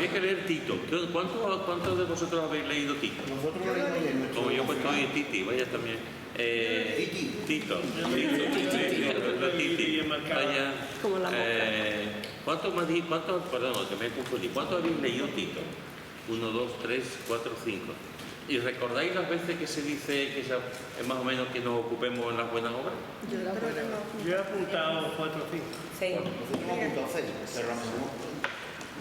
había que leer Tito. ¿Cuántos de vosotros habéis leído Tito? Nosotros lo leímos ayer. Como yo pues estoy en Titi, vaya también. Tito. Vaya. Como la Perdón, que me confundí. ¿Cuántos habéis leído Tito? 1, 2, 3, 4, 5. ¿Y recordáis las veces que se dice que es más o menos que nos ocupemos en las buenas obras? Yo he apuntado 4 o 5. Sí. Nosotros hemos apuntado 6, cerramos.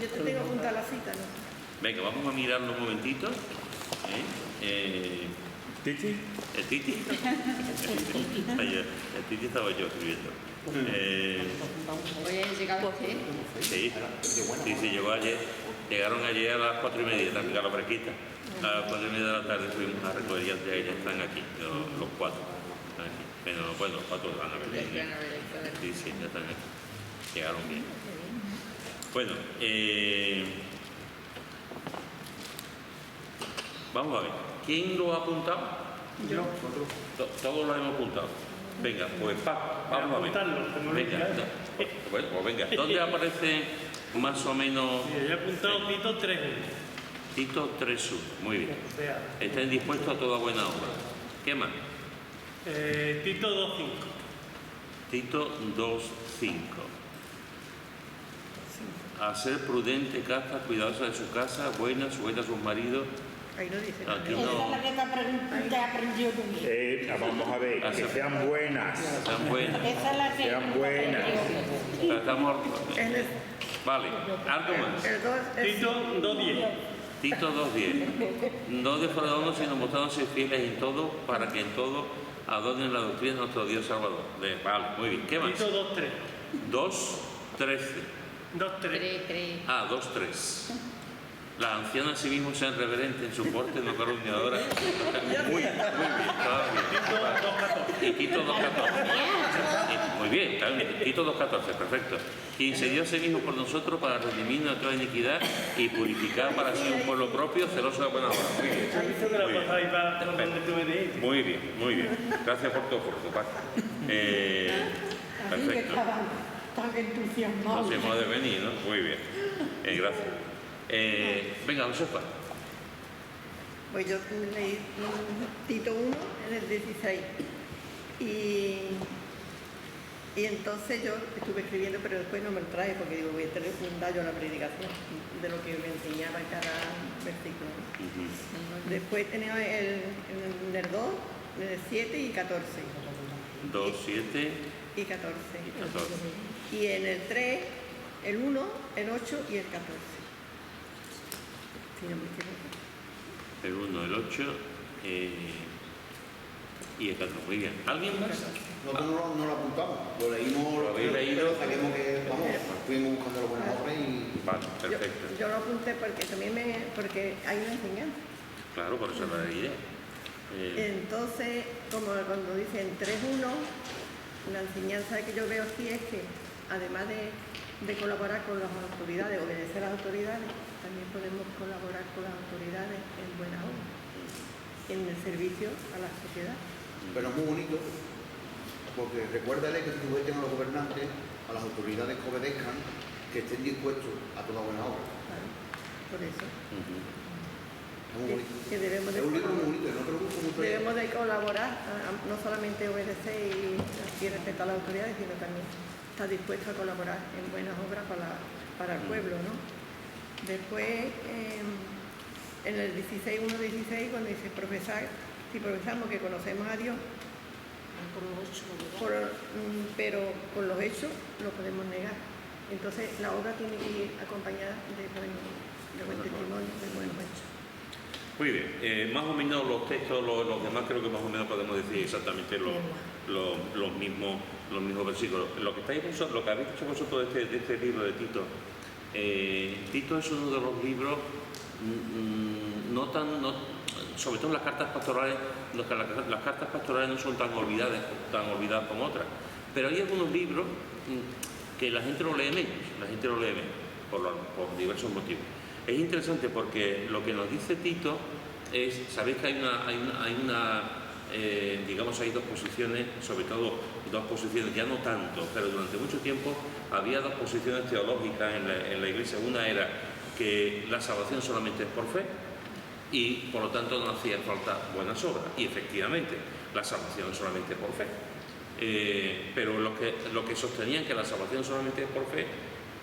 Yo te tengo apuntada la cita, ¿no? Venga, vamos a mirarlo un momentito. ¿Titi? ¿El Titi? El Titi estaba yo escribiendo. Oye, ¿llegado usted? Sí, llegó ayer. Llegaron ayer a las 4:30, también a la fresquita. A las 4:30 de la tarde fuimos a recoger y ya están aquí, los 4. Están aquí. Pero bueno, los 4 van a venir. Sí, ya están aquí. Llegaron bien. Bueno, vamos a ver. ¿Quién lo ha apuntado? Yo. Todos lo hemos apuntado. Venga, pues vamos a ver. Venga, pues venga. ¿Dónde aparece más o menos? Sí, yo he apuntado Tito 3. Tito 3.1. Muy bien. Estén dispuestos a toda buena obra. ¿Qué más? Tito 2.5. Tito 2.5. A ser prudente, casta, cuidadosa de su casa, buena, sujeta a sus maridos. Ahí no dice Aquí nada. no. Esa es la que te aprendió tú. Vamos a ver, que sean buenas. Sean buenas. Esa es la que Sean buenas. Estamos. En el, Vale, algo más. el 2 es Tito 2.10. Tito 2.10. No defraudando, sino mostrándose fieles en todo, para que en todo adornen la doctrina de nuestro Dios Salvador. Vale, muy bien. ¿Qué más? Tito 2.3. 2.13. 2.3. 3. Ah, 2.3. Las ancianas asimismo sean reverentes en su porte, no calumniadoras. Muy bien, estaba bien. Y Tito 2.14. Muy bien, está bien. Tito 2.14, perfecto. Quien se dio a sí mismo por nosotros para redimir toda iniquidad y purificar para sí un pueblo propio, celoso de buena obra. Muy bien. ¿Has visto que la Muy bien. pasada iba por donde tú me dijiste? Muy bien, muy bien. Gracias por tu esfuerzo, Paco. Así que Perfecto. estaban tan entusiasmados. Nos hemos de venir, ¿no? Muy bien. Gracias. Venga, Josefa. Pues yo leí Tito 1 en el 16 y entonces yo estuve escribiendo, pero después no me lo traje porque digo, voy a tener un daño a la predicación de lo que me enseñaba en cada versículo. Después tenía en el 2, en el 7 y 14. 2, 7 Y 14. y 14. Y en el 3, el 1, el 8 y el 14. Si no me equivoco. El 1, el 8 y el 14. Muy bien. ¿Alguien más? Nosotros no lo apuntamos, lo leímos, ¿Lo habéis leído? pero saquemos que, vamos, fuimos buscando las buenas obras y... Vale, perfecto. Yo lo apunté porque también porque hay una enseñanza. Claro, por eso la idea. Entonces, como cuando dicen 3.1, la enseñanza que yo veo aquí es que además de colaborar con las autoridades, obedecer a las autoridades, también podemos colaborar con las autoridades en buena obra, en el servicio a la sociedad. Pero es muy bonito, porque recuérdale que se sujeten a los gobernantes, a las autoridades que obedezcan, que estén dispuestos a toda buena obra. ¿Vale? Por eso. Es muy bonito. Que debemos de Es un libro muy bonito, no te lo gusta mucho. Debemos de colaborar, no solamente obedecer y respetar a las autoridades, sino también estar dispuesto a colaborar en buenas obras para el pueblo, ¿no? Después, en el 16, cuando dice profesar, si profesamos que conocemos a Dios, pero con los hechos lo podemos negar. Entonces, la obra tiene que ir acompañada de buen testimonio, de buenos hechos. Muy bien, más o menos los textos, los demás creo que más o menos podemos decir exactamente los mismos versículos. Lo que habéis dicho vosotros de este libro de Tito, Tito es uno de los libros sobre todo las cartas pastorales, las cartas pastorales no son tan olvidadas como otras, pero hay algunos libros que la gente lo lee menos, por diversos motivos. Es interesante porque lo que nos dice Tito es, sabéis que digamos, hay dos posiciones, sobre todo dos posiciones, ya no tanto, pero durante mucho tiempo había dos posiciones teológicas en la Iglesia. Una era que la salvación solamente es por fe y por lo tanto no hacía falta buenas obras. Y efectivamente, la salvación es solamente por fe. Pero lo que sostenían que la salvación solamente es por fe,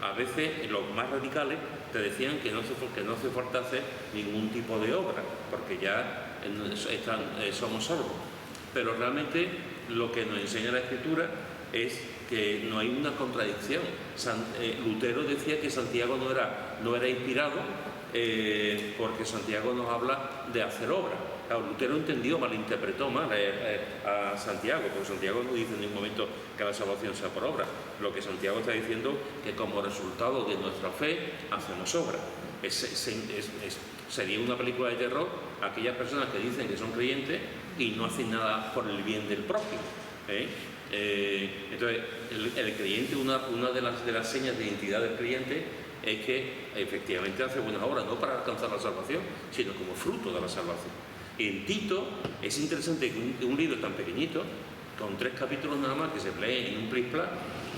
a veces los más radicales te decían que no hace falta hacer ningún tipo de obra, porque ya somos salvos. Pero realmente lo que nos enseña la Escritura es que no hay una contradicción. Lutero decía que Santiago no era inspirado porque Santiago nos habla de hacer obra. Claro, Lutero malinterpretó mal a Santiago, porque Santiago no dice en ningún momento que la salvación sea por obra. Lo que Santiago está diciendo es que como resultado de nuestra fe hacemos obra. Sería una película de terror aquellas personas que dicen que son creyentes y no hacen nada por el bien del prójimo. Entonces, el creyente, una de las señas de identidad del creyente es que efectivamente hace buenas obras, no para alcanzar la salvación, sino como fruto de la salvación. En Tito es interesante que un libro tan pequeñito, con 3 capítulos nada más, que se lee en un plis-plas,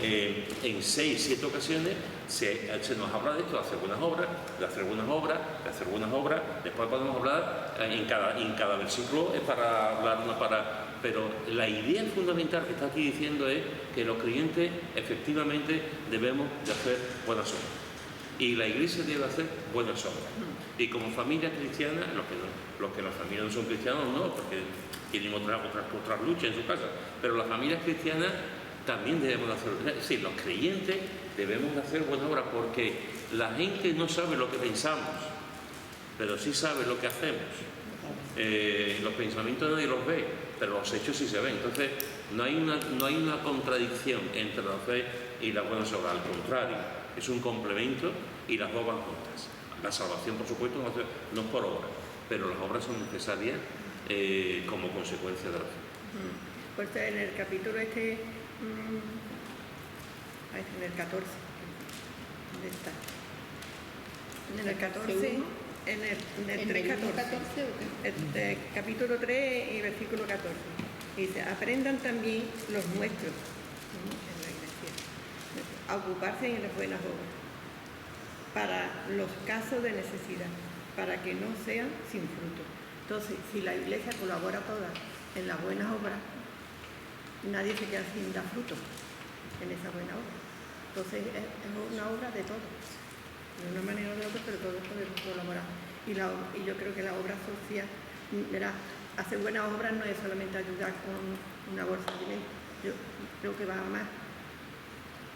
en 6, 7 ocasiones se nos habla de esto, de hacer buenas obras, de hacer buenas obras, de hacer buenas obras. Después podemos hablar, en cada versículo es para hablar pero la idea fundamental que está aquí diciendo es que los creyentes efectivamente debemos de hacer buenas obras. Y la Iglesia debe hacer buenas obras. Y como familia cristiana, los que las familias no son cristianos, no, porque tienen otras luchas en su casa, pero las familias cristianas también debemos de hacer, es decir, los creyentes debemos de hacer buenas obras, porque la gente no sabe lo que pensamos, pero sí sabe lo que hacemos. Los pensamientos nadie los ve, pero los hechos sí se ven. Entonces, no hay una contradicción entre la fe y las buenas obras, al contrario, es un complemento y las dos van juntas. La salvación, por supuesto, no es por obra, pero las obras son necesarias como consecuencia de la fe. Pues en el capítulo en el 14, ¿dónde está? En el 14, en el 3:14, capítulo 3 y versículo 14. Dice, aprendan también los nuestros, en la iglesia, a ocuparse en las buenas obras, para los casos de necesidad, para que no sean sin fruto. Entonces, si la iglesia colabora toda en las buenas obras, nadie se queda sin dar fruto en esa buena obra. Entonces, es una obra de todos, de una manera o de otra, pero todos podemos colaborar. Y yo creo que la obra social, verá, hacer buenas obras no es solamente ayudar con una bolsa de alimentos. Yo creo que va más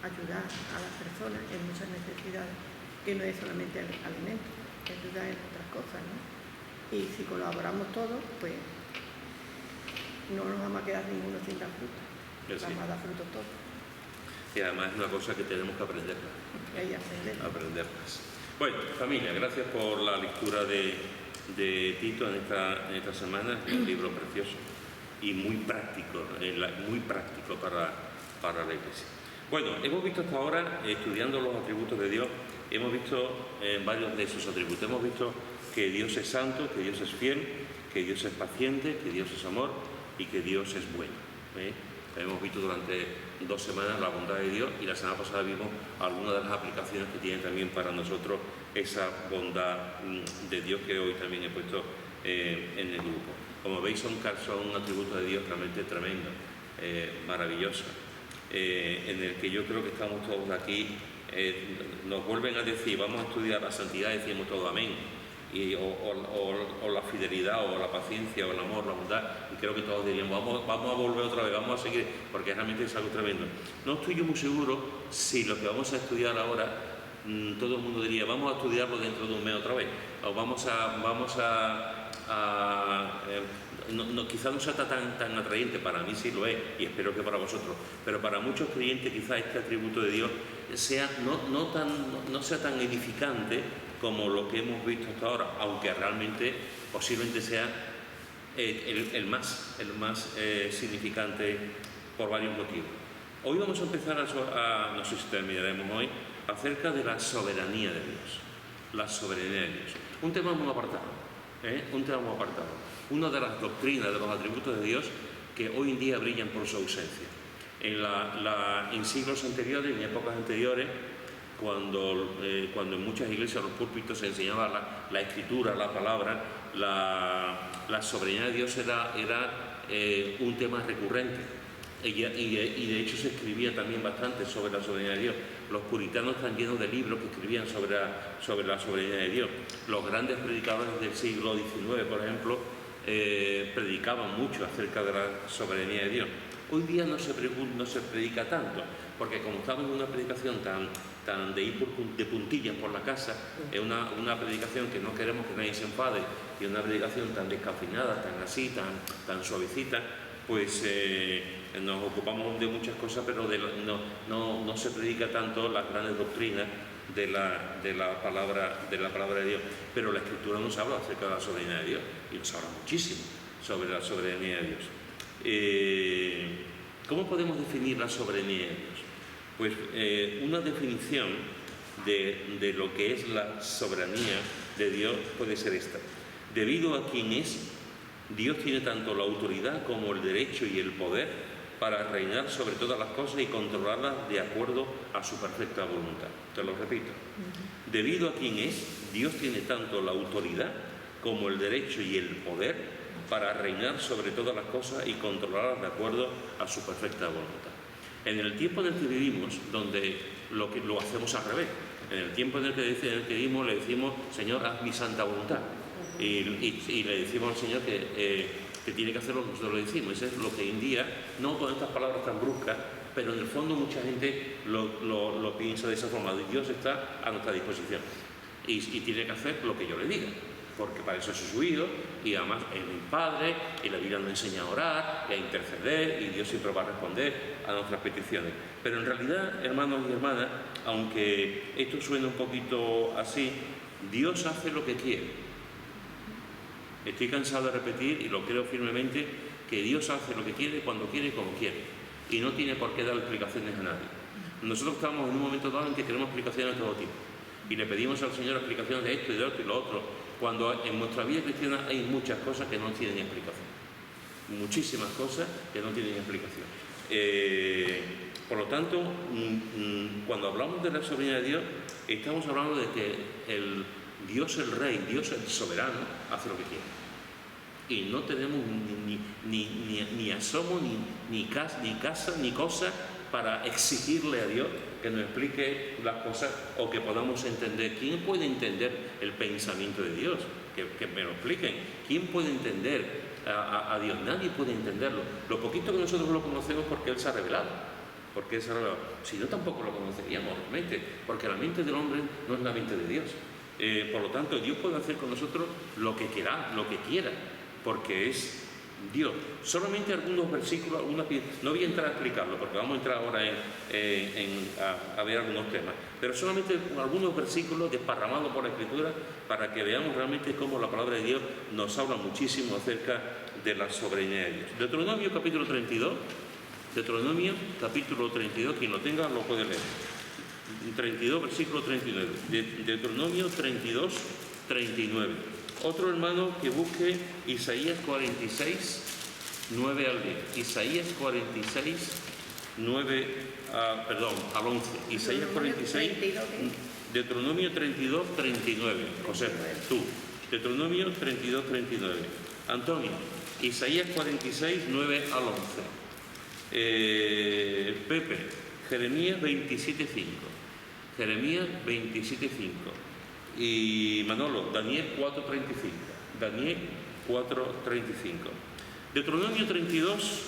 ayudar a las personas en muchas necesidades, que no es solamente el alimento, es ayudar en otras cosas, ¿no? Y si colaboramos todos, pues no nos vamos a quedar ninguno sin dar fruto. Vamos a dar frutos todos. Y además es una cosa que tenemos que aprenderla. Aprenderlas. Bueno, familia, gracias por la lectura de Tito en esta semana. Es un libro precioso y muy práctico para la Iglesia. Bueno, hemos visto hasta ahora, estudiando los atributos de Dios, hemos visto varios de sus atributos. Hemos visto que Dios es santo, que Dios es fiel, que Dios es paciente, que Dios es amor y que Dios es bueno. Hemos visto durante 2 semanas la bondad de Dios, y la semana pasada vimos algunas de las aplicaciones que tiene también para nosotros esa bondad de Dios, que hoy también he puesto en el grupo. Como veis, son atributos de Dios realmente tremendos, maravillosos, en el que yo creo que estamos todos aquí. Nos vuelven a decir, vamos a estudiar la santidad, decimos todo amén, o la fidelidad, o la paciencia, o el amor, la bondad, y creo que todos diríamos, vamos a volver otra vez, vamos a seguir, porque realmente es algo tremendo. No estoy yo muy seguro si lo que vamos a estudiar ahora, todo el mundo diría, vamos a estudiarlo dentro de un mes otra vez, o quizás no sea tan atrayente. Para mí sí lo es, y espero que para vosotros, pero para muchos creyentes quizás este atributo de Dios no sea tan edificante como lo que hemos visto hasta ahora, aunque realmente posiblemente sea el más significante por varios motivos. Hoy vamos a empezar no sé si terminaremos hoy, acerca de la soberanía de Dios. La soberanía de Dios. Un tema muy apartado. Una de las doctrinas, de los atributos de Dios que hoy en día brillan por su ausencia. En siglos anteriores, en épocas anteriores, cuando en muchas iglesias los púlpitos se enseñaba la escritura, la palabra, la soberanía de Dios era un tema recurrente. Y de hecho se escribía también bastante sobre la soberanía de Dios. Los puritanos están llenos de libros que escribían sobre la soberanía de Dios. Los grandes predicadores del siglo XIX, por ejemplo, predicaban mucho acerca de la soberanía de Dios. Hoy día no se predica tanto, porque como estamos en una predicación tan de ir de puntillas por la casa, es una predicación que no queremos que nadie se enfade, y una predicación tan descafeinada, tan así, tan suavecita, pues nos ocupamos de muchas cosas, pero no se predica tanto las grandes doctrinas de la palabra de Dios. Pero la Escritura nos habla acerca de la soberanía de Dios, y nos habla muchísimo sobre la soberanía de Dios. ¿Cómo podemos definir la soberanía de Dios? Pues una definición de lo que es la soberanía de Dios puede ser esta: debido a quien es, Dios tiene tanto la autoridad como el derecho y el poder para reinar sobre todas las cosas y controlarlas de acuerdo a su perfecta voluntad. Te lo repito. Debido a quien es, Dios tiene tanto la autoridad como el derecho y el poder para reinar sobre todas las cosas y controlarlas de acuerdo a su perfecta voluntad. En el tiempo en el que vivimos, donde lo hacemos al revés, en el tiempo en el que vivimos le decimos: Señor, haz mi santa voluntad. Y le decimos al Señor que tiene que hacer lo que nosotros le decimos. Eso es lo que hoy en día, no con estas palabras tan bruscas, pero en el fondo mucha gente lo piensa de esa forma. Dios está a nuestra disposición y tiene que hacer lo que yo le diga, porque para eso es su hijo, y además es mi Padre, y la Biblia nos enseña a orar y a interceder, y Dios siempre va a responder a nuestras peticiones. Pero en realidad, hermanos y hermanas, aunque esto suene un poquito así, Dios hace lo que quiere. Estoy cansado de repetir, y lo creo firmemente, que Dios hace lo que quiere, cuando quiere y como quiere, y no tiene por qué dar explicaciones a nadie. Nosotros estamos en un momento dado en que queremos explicaciones de todo tipo, y le pedimos al Señor explicaciones de esto y de otro y lo otro, cuando en nuestra vida cristiana hay muchas cosas que no tienen explicación, muchísimas cosas que no tienen explicación. Por lo tanto, cuando hablamos de la soberanía de Dios, estamos hablando de que Dios el Rey, Dios el Soberano, hace lo que quiere. Y no tenemos ni asomo, ni casa, ni cosa para exigirle a Dios que nos explique las cosas o que podamos entender. ¿Quién puede entender el pensamiento de Dios? Que me lo expliquen. ¿Quién puede entender a Dios? Nadie puede entenderlo. Lo poquito que nosotros lo conocemos porque Él se ha revelado. Porque Él se ha revelado. Si no, tampoco lo conoceríamos realmente, porque la mente del hombre no es la mente de Dios. Por lo tanto, Dios puede hacer con nosotros lo que quiera, porque es Dios. Solamente algunos versículos, no voy a entrar a explicarlo, porque vamos a entrar ahora a ver algunos temas, pero solamente algunos versículos desparramados por la Escritura para que veamos realmente cómo la palabra de Dios nos habla muchísimo acerca de la soberanía de Dios. Deuteronomio capítulo 32, quien lo tenga lo puede leer. 32, versículo 39, Deuteronomio 32, 39. Otro hermano que busque Isaías 46, 9 al 10. Isaías 46, 9 al 11. Isaías 46, Deuteronomio 32, 39. José, tú. Deuteronomio 32, 39. Antonio, Isaías 46, 9 al 11. Pepe, Jeremías 27, 5. Jeremías 27, 5. Y Manolo, Daniel 4, 35. Daniel 4, 35. Deuteronomio 32,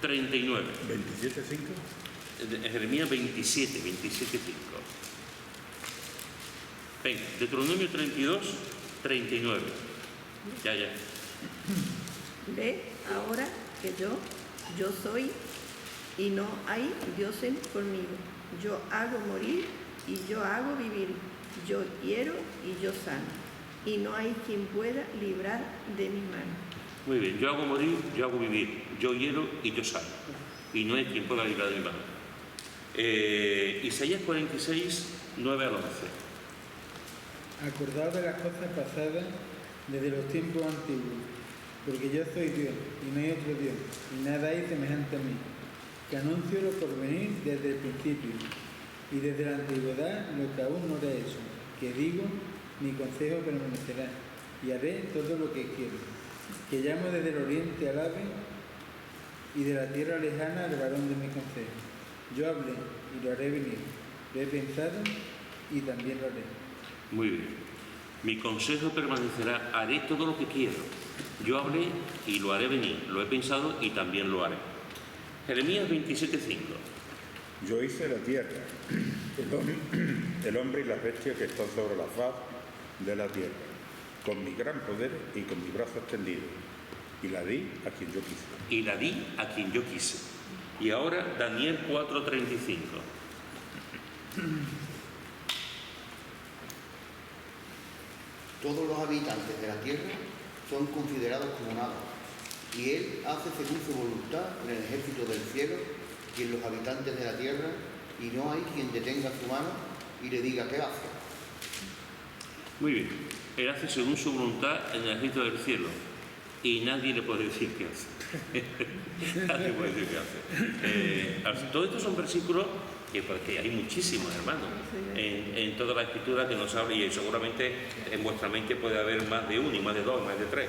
39. 27, 5. Jeremías 27, 5. Venga, Deuteronomio 32, 39. Ya. Ve ahora que yo soy y no hay dioses conmigo. Yo hago morir y yo hago vivir. Yo hiero y yo sano. Y no hay quien pueda librar de mi mano. Muy bien, yo hago morir, yo hago vivir. Yo hiero y yo sano. Y no hay quien pueda librar de mi mano. Isaías 46, 9 al 11. Acordaos de las cosas pasadas desde los tiempos antiguos, porque yo soy Dios y no hay otro Dios, y nada hay semejante a mí, que anuncio lo por venir desde el principio, y desde la antigüedad lo que aún no he hecho, que digo, mi consejo permanecerá, y haré todo lo que quiero, que llamo desde el oriente al ave, y de la tierra lejana al varón de mi consejo. Yo hablé y lo haré venir, lo he pensado y también lo haré. Muy bien. Mi consejo permanecerá, haré todo lo que quiero. Yo hablé y lo haré venir, lo he pensado y también lo haré. Jeremías 27:5. Yo hice la tierra, el hombre y las bestias que están sobre la faz de la tierra, con mi gran poder y con mi brazo extendido, y la di a quien yo quise. Y la di a quien yo quise. Y ahora Daniel 4:35. Todos los habitantes de la tierra son considerados como nada, y Él hace según su voluntad en el ejército del cielo y en los habitantes de la tierra, y no hay quien detenga su mano y le diga qué hace. Muy bien. Él hace según su voluntad en el ejército del cielo. Y nadie le puede decir qué hace. Nadie puede decir qué hace. Todos estos son versículos porque hay muchísimos, hermanos, en toda la escritura que nos habla, y seguramente en vuestra mente puede haber más de uno, y más de dos, más de tres,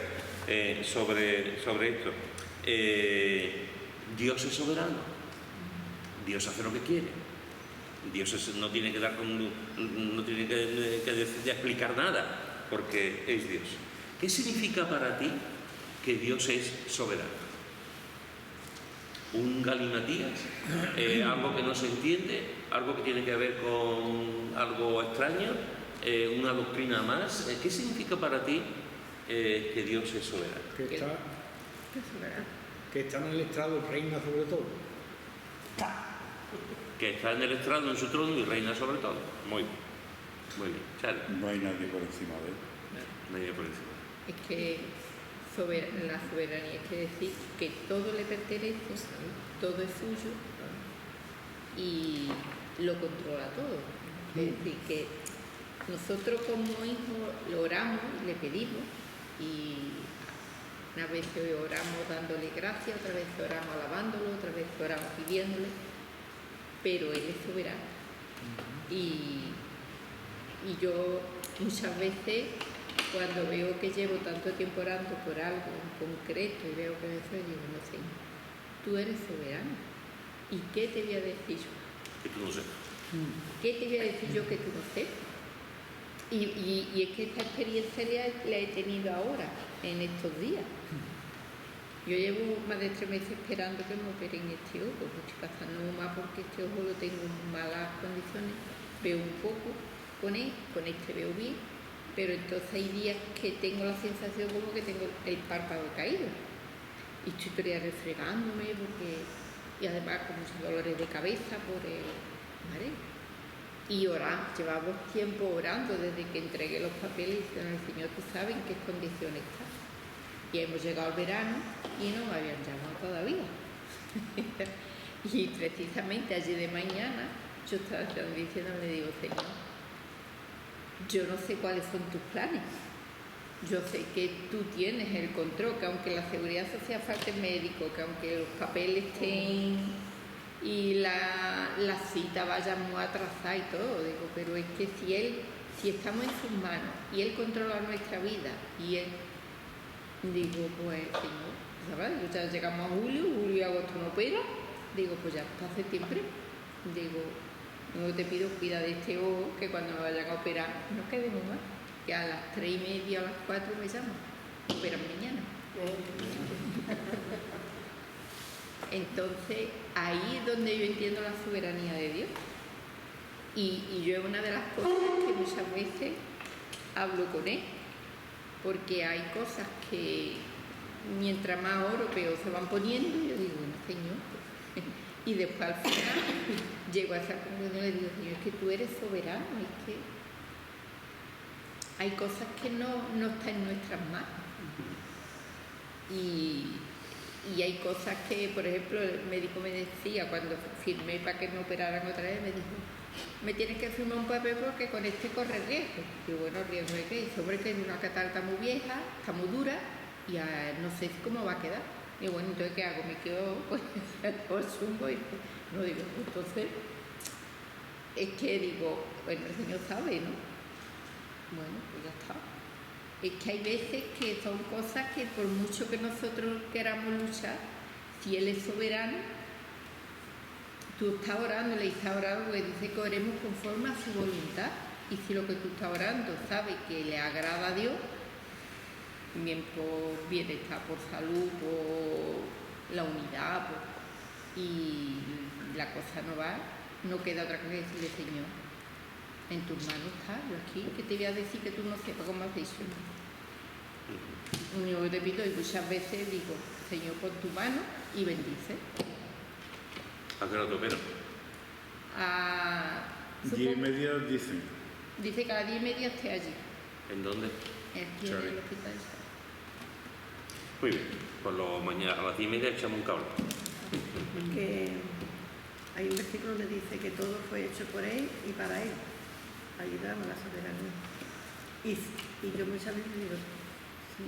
sobre esto. Dios es soberano. Dios hace lo que quiere. Dios no tiene que no tiene que explicar nada, porque es Dios. ¿Qué significa para ti que Dios es soberano? ¿Un galimatías? ¿Algo que no se entiende? ¿Algo que tiene que ver con algo extraño? ¿Una doctrina más? ¿Qué significa para ti que Dios es soberano? Que está, Qué soberano. que está en el estrado, reina sobre todo. Que está en el estrado, en su trono, y reina sobre todo. Muy bien. Muy bien. Chale. No hay nadie por encima de él. Nadie por encima. Es que la soberanía quiere decir que todo le pertenece, todo es suyo y lo controla todo. Es decir, que nosotros como hijos lo oramos y le pedimos, y una vez oramos dándole gracias, otra vez oramos alabándolo, otra vez oramos pidiéndole, pero Él es soberano. Y yo muchas veces, cuando veo que llevo tanto tiempo orando por algo en concreto y veo que me fue, digo, no, Señor, tú eres soberano. ¿Y qué te voy a decir yo? Que tú no sepas. ¿Qué te voy a decir yo que tú no sepas? Y es que esta experiencia la he tenido ahora, en estos días. Yo llevo más de 3 meses esperando que me operen este ojo, porque estoy pasando más porque este ojo lo tengo en malas condiciones. Veo un poco con este veo bien, pero entonces hay días que tengo la sensación como que tengo el párpado caído. Y estoy todavía refregándome y además con muchos dolores de cabeza por el mareo. Y llevamos tiempo orando desde que entregué los papeles y diciendo al Señor, tú sabes en qué condiciones está. Y hemos llegado al verano y no me habían llamado todavía. Y precisamente ayer de mañana yo estaba diciendo, le digo, Señor, yo no sé cuáles son tus planes. Yo sé que tú tienes el control, que aunque la seguridad social falte médico, que aunque los papeles estén y la cita vaya muy atrasada y todo, digo, pero es que si estamos en sus manos y Él controla nuestra vida y Él, digo, pues Señor, ¿sabes? Ya llegamos a julio y agosto no opera, digo, pues ya hasta septiembre, digo, no te pido cuida de este ojo, que cuando me vayan a operar no quedemos más, que a las 3:30 o a las 4 me llaman, operan mañana. Entonces, ahí es donde yo entiendo la soberanía de Dios. Y yo es una de las cosas que muchas veces hablo con Él, porque hay cosas que mientras más oro, peor se van poniendo, y yo digo, bueno, Señor, y después al final llego a esa conclusión y le digo, Señor, es que tú eres soberano, es que hay cosas que no están en nuestras manos. Y hay cosas que, por ejemplo, el médico me decía cuando firmé para que me operaran otra vez, me dijo, me tienes que firmar un papel porque con este corre riesgo. Y bueno, ¿riesgo de qué? Dice, hombre, que es una catarata muy vieja, está muy dura y no sé cómo va a quedar. Y bueno, entonces, ¿qué hago? Me quedo con el zumbo y no digo, entonces, es que digo, bueno, el Señor sabe, ¿no? Bueno, pues ya está. Es que hay veces que son cosas que por mucho que nosotros queramos luchar, si Él es soberano, tú estás orando, le estás orando, porque dice que oremos conforme a su voluntad. Y si lo que tú estás orando sabes que le agrada a Dios, bien por bienestar, por salud, por la unidad, y la cosa no va, no queda otra cosa que decirle, Señor, en tus manos está, yo aquí, que te voy a decir que tú no sepas cómo has dicho. Lo único que te pido, y muchas veces digo, Señor, pon tu mano y bendice. ¿A qué hora te opero? A, 10:30 dicen. dice que a las 10:30 esté allí, ¿En dónde? aquí en Chavi. el hospital. Muy bien, pues mañana a las 10:30 echamos un cable. Que hay un versículo que dice que todo fue hecho por Él y para Él. Ayudamos a la soberanía. Y yo muchas veces digo, sí,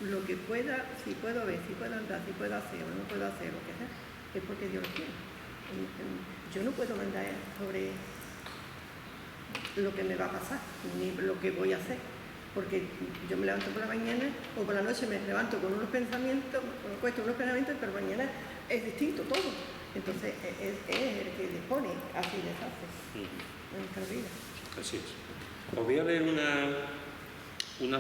lo que pueda, si puedo ver, si puedo andar, si puedo hacer o no puedo hacer, lo que sea, es porque Dios lo quiere. Yo no puedo mandar sobre lo que me va a pasar, ni lo que voy a hacer. Porque yo me levanto por la mañana o por la noche me levanto con unos pensamientos, me cuesto unos pensamientos, pero mañana es distinto todo. Entonces es el que dispone, así deshace en nuestra vida. Así es. Os voy a leer una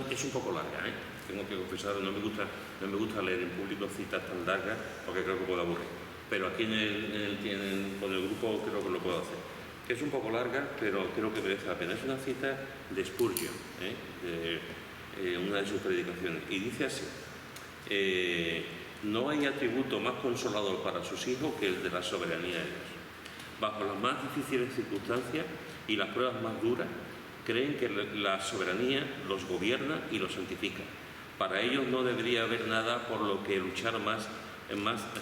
que es un poco larga, ¿eh? Tengo que confesar, no me gusta leer en público citas tan largas porque creo que puedo aburrir. Pero aquí con el grupo creo que lo puedo hacer. Es un poco larga, pero creo que merece la pena. Es una cita de Spurgeon, de una de sus predicaciones. Y dice así, no hay atributo más consolador para sus hijos que el de la soberanía de Dios. Bajo las más difíciles circunstancias y las pruebas más duras, creen que la soberanía los gobierna y los santifica. Para ellos no debería haber nada por lo que luchar más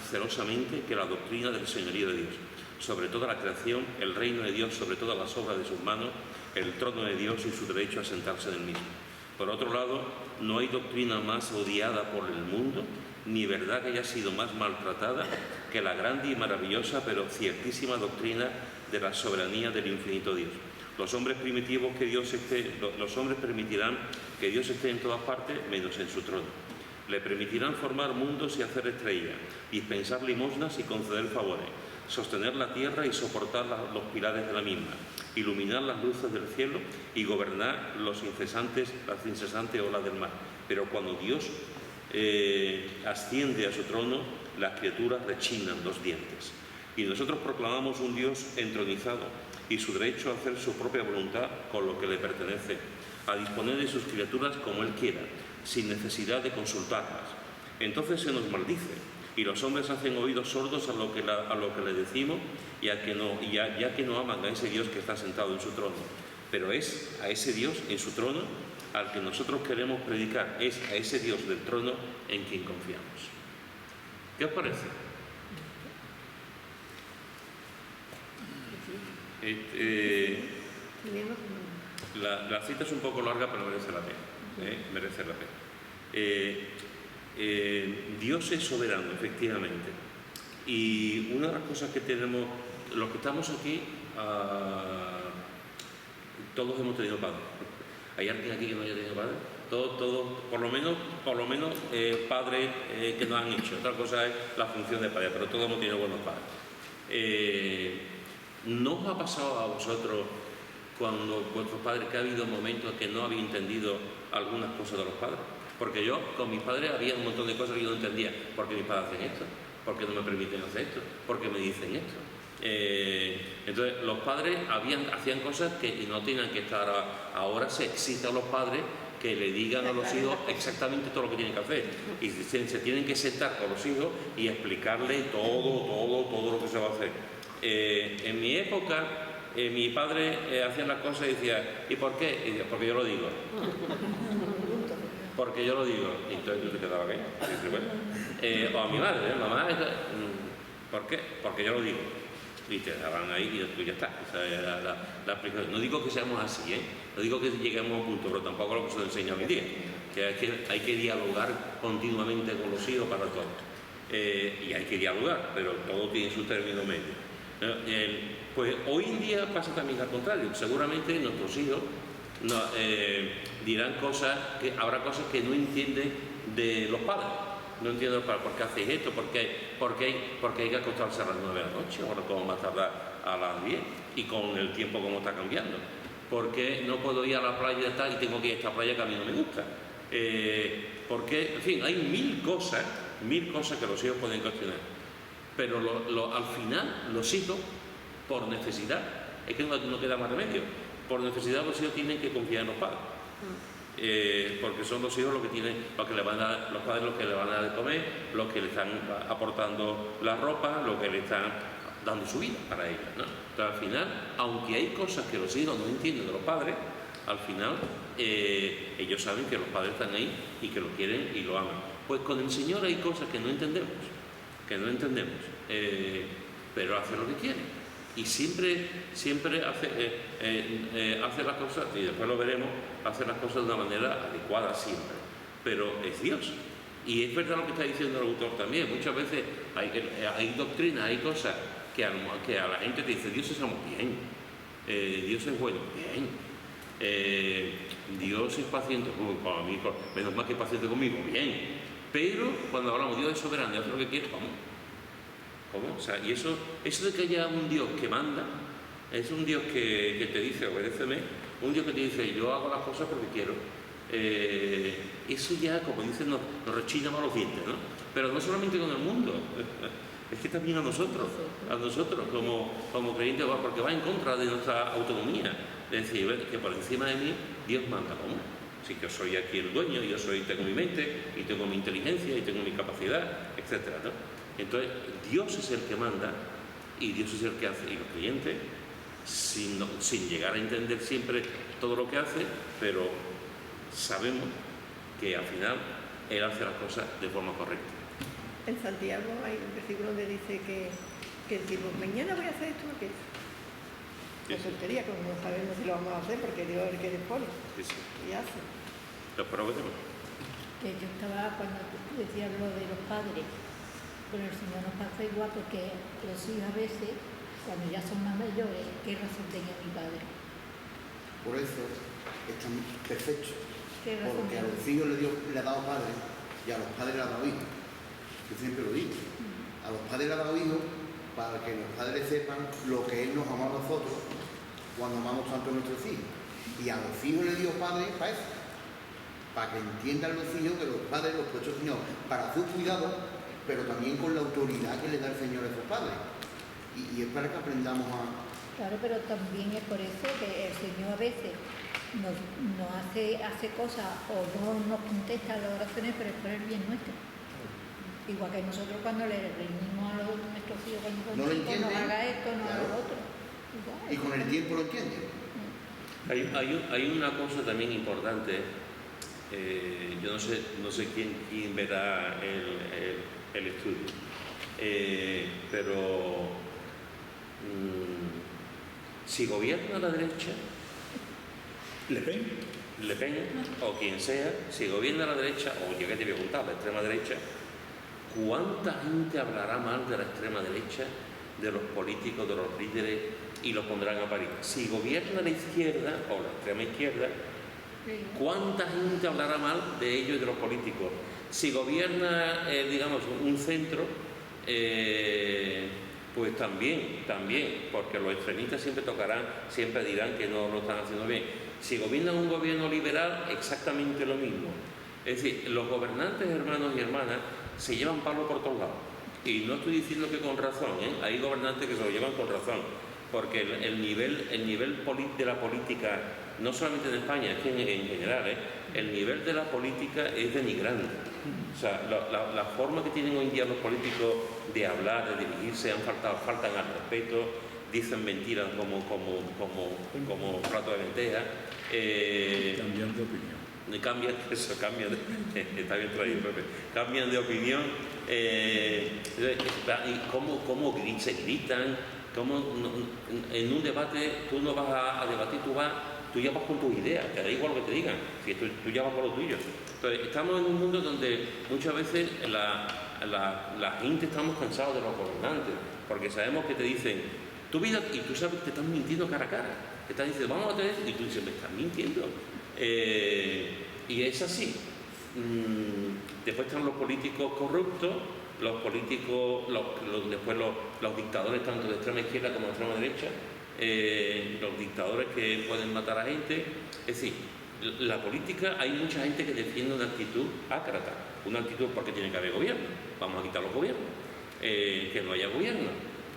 celosamente que la doctrina del señorío de Dios. Sobre toda la creación, el reino de Dios, sobre todas las obras de sus manos, el trono de Dios y su derecho a sentarse en el mismo. Por otro lado, no hay doctrina más odiada por el mundo, ni verdad que haya sido más maltratada que la grande y maravillosa, pero ciertísima doctrina de la soberanía del infinito Dios. Los hombres permitirán que Dios esté en todas partes, menos en su trono. Le permitirán formar mundos y hacer estrellas, dispensar limosnas y conceder favores, sostener la tierra y soportar los pilares de la misma, iluminar las luces del cielo y gobernar las incesantes olas del mar. Pero cuando Dios asciende a su trono, las criaturas rechinan los dientes. Y nosotros proclamamos un Dios entronizado y su derecho a hacer su propia voluntad con lo que le pertenece, a disponer de sus criaturas como Él quiera, sin necesidad de consultarlas. Entonces se nos maldice y los hombres hacen oídos sordos a lo que le decimos ya que no aman a ese Dios que está sentado en su trono. Pero es a ese Dios en su trono al que nosotros queremos predicar, es a ese Dios del trono en quien confiamos. ¿Qué os parece? La cita es un poco larga, pero merece la pena. Merece la pena. Dios es soberano, efectivamente. Y una de las cosas que tenemos, los que estamos aquí, todos hemos tenido padre. ¿Hay alguien aquí que no haya tenido padre? Todos, por lo menos padres que nos han hecho. Otra cosa es la función de padre, pero todos hemos tenido buenos padres. ¿No os ha pasado a vosotros cuando vuestros padres que ha habido momentos que no habéis entendido algunas cosas de los padres? Porque yo con mis padres había un montón de cosas que yo no entendía. ¿Por qué mis padres hacen esto? ¿Por qué no me permiten hacer esto? ¿Por qué me dicen esto? Entonces los padres hacían cosas que no tenían que estar. Ahora se exige a los padres que le digan a los hijos exactamente todo lo que tienen que hacer. Y se tienen que sentar con los hijos y explicarles todo lo que se va a hacer. En mi época, mi padre hacía las cosas y decía, ¿y por qué? Y decía, porque yo lo digo. Porque yo lo digo. Y entonces tú te quedabas aquí. O a mi madre, mamá, ¿por qué? Porque yo lo digo. Y te daban ahí y ya está. Esa era la explicación. No digo que seamos así, no digo que lleguemos a un punto, pero tampoco lo que se nos enseña hoy en día. Que hay que dialogar continuamente con los hijos para todo. Y hay que dialogar, pero todo tiene su término medio. Pues hoy en día pasa también al contrario. Seguramente nuestros hijos dirán cosas, habrá cosas que no entienden de los padres. No entiendo por qué hacéis esto, por qué hay que acostarse a las 9 de la noche, ahora cómo va a tardar a las 10, y con el tiempo cómo está cambiando. ¿Por qué no puedo ir a la playa y tengo que ir a esta playa que a mí no me gusta? Porque, en fin, hay mil cosas que los hijos pueden cuestionar. Pero al final, los hijos, por necesidad, es que no queda más remedio, por necesidad los hijos tienen que confiar en los padres. Porque son los hijos los que le van a dar, los padres los que le van a dar de comer, los que le están aportando la ropa, los que le están dando su vida para ellos, ¿no? Entonces, al final, aunque hay cosas que los hijos no entienden de los padres, al final ellos saben que los padres están ahí y que lo quieren y lo aman. Pues con el Señor hay cosas que no entendemos, pero hace lo que quiere. Y siempre hace las cosas, y después lo veremos, hace las cosas de una manera adecuada siempre. Pero es Dios. Y es verdad lo que está diciendo el autor también. Muchas veces hay doctrinas, hay cosas que a la gente te dice, Dios es amor, bien. Dios es bueno, bien. Dios es paciente, conmigo, menos mal que es paciente conmigo, bien. Pero cuando hablamos de Dios es soberano y hace lo que quiere, ¿cómo? O sea, y eso de que haya un Dios que manda, es un Dios que te dice, obedéceme, un Dios que te dice, yo hago las cosas porque quiero. Eso ya, como dicen, nos rechina más los dientes, ¿no? Pero no solamente con el mundo, es que también a nosotros como creyentes, porque va en contra de nuestra autonomía. Es decir, que por encima de mí Dios manda, ¿cómo? Si yo soy aquí el dueño, tengo mi mente, y tengo mi inteligencia, y tengo mi capacidad, etcétera, ¿no? Entonces, Dios es el que manda y Dios es el que hace. Y los creyentes, sin llegar a entender siempre todo lo que hace, pero sabemos que al final Él hace las cosas de forma correcta. En Santiago hay un versículo donde dice que decimos, mañana voy a hacer esto o aquello. Es tontería, como no sabemos si lo vamos a hacer porque Dios es el que dispone y hace. Lo prometemos. Que yo estaba, cuando tú decías lo de los padres, con el Señor nos pasa igual porque los hijos a veces, cuando ya son más mayores, ¿qué razón tenía mi padre? Por eso están perfectos. ¿Qué razón Porque a tenía? los hijos le ha dado padre y a los padres le ha dado hijos. Yo siempre lo digo. A los padres le ha dado hijos para que los padres sepan lo que Él nos amó a nosotros cuando amamos tanto a nuestros hijos. Y a los hijos le dio padre para eso. Para que entiendan los hijos que los padres los puestos Señor para su cuidado, pero también con la autoridad que le da el Señor a sus padres. Y es para que aprendamos a... Claro, pero también es por eso que el Señor a veces nos hace cosas o no nos contesta las oraciones, pero es por el bien nuestro. Igual que nosotros cuando le reunimos a nuestros hijos cuando son No lo chicos, entienden, no haga esto, no claro. haga lo otro. Igual. Y con el tiempo lo entienden. Hay una cosa también importante. Yo no sé quién verá el estudio, pero si gobierna la derecha, Le Pen, o quien sea, si gobierna la derecha, o yo que te voy a contar, la extrema derecha, ¿cuánta gente hablará mal de la extrema derecha, de los políticos, de los líderes, y los pondrán a parir? Si gobierna la izquierda, o la extrema izquierda, ¿cuánta gente hablará mal de ellos y de los políticos? Si gobierna, digamos, un centro, pues también, porque los extremistas siempre dirán que no lo están haciendo bien. Si gobierna un gobierno liberal, exactamente lo mismo. Es decir, los gobernantes, hermanos y hermanas, se llevan palo por todos lados. Y no estoy diciendo que con razón, hay gobernantes que se lo llevan con razón, porque el nivel de la política, no solamente en España, es que en general, el nivel de la política es denigrante. O sea, la forma que tienen hoy en día los políticos de hablar, de dirigirse, faltan al respeto, dicen mentiras como plato de lentejas. cambian de opinión. Está bien traído, Pepe. Cambian de opinión, y cómo se gritan, en un debate tú no vas a debatir, tú ya vas con tus ideas, te da igual lo que te digan, si tú ya vas con lo tuyo. Entonces, estamos en un mundo donde muchas veces la gente estamos cansados de los gobernantes, porque sabemos que te dicen, tu vida, y tú sabes que te están mintiendo cara a cara, te están diciendo, vamos a tener, y tú dices, me están mintiendo. Y es así. Después están los políticos corruptos, los políticos, después los dictadores tanto de extrema izquierda como de extrema derecha, los dictadores que pueden matar a gente. Es decir, la política, hay mucha gente que defiende una actitud ácrata, una actitud porque tiene que haber gobierno, vamos a quitar los gobiernos, que no haya gobierno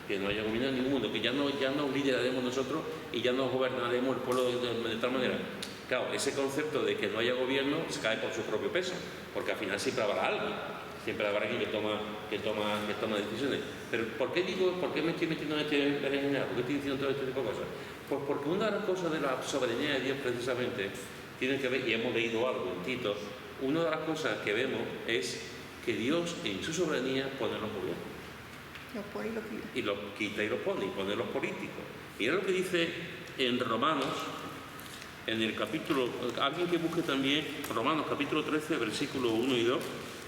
en ningún mundo, que ya no lideraremos nosotros y ya no gobernaremos el pueblo de tal manera. Claro, ese concepto de que no haya gobierno se cae por su propio peso, porque al final siempre habrá alguien, que toma decisiones. Pero ¿por qué me estoy metiendo en este berenjenal? ¿Por qué estoy diciendo todo este tipo de cosas? Pues porque una de las cosas de la soberanía de Dios precisamente tiene que ver, y hemos leído algo en Tito, una de las cosas que vemos es que Dios en su soberanía pone los gobiernos. Los pone y los quita. Y los quita y los pone, y pone los políticos. Mira lo que dice en Romanos, en el capítulo, alguien que busque también, Romanos capítulo 13, versículos 1 y 2,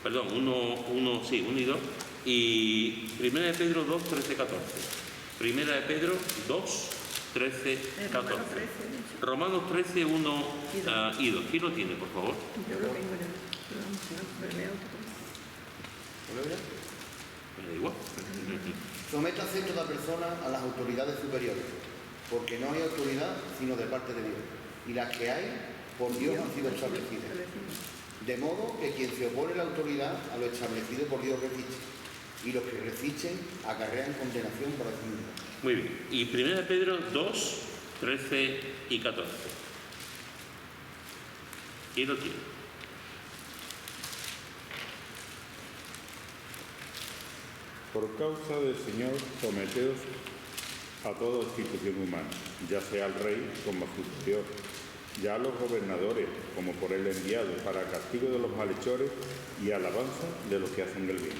perdón, 1 y 2, y 1 de Pedro 2, 13, 14. 1 de Pedro 2, 13, 14. Romanos 13, 1 y 2. ¿Quién lo tiene, por favor? Yo lo tengo en el leo ¿Lo ves? Me da igual. Sométase toda persona a las autoridades superiores, porque no hay autoridad sino de parte de Dios, y las que hay por Dios han sido establecidas. De modo que quien se opone a la autoridad a lo establecido por Dios resiste, y los que resisten acarrean condenación para sí mismos. Muy bien. Y 1 de Pedro 2, 13 y 14. ¿Quién lo tiene? Por causa del Señor, someteos a toda institución humana, ya sea al rey como a su superior, ya a los gobernadores como por él enviados, para castigo de los malhechores y alabanza de los que hacen el bien.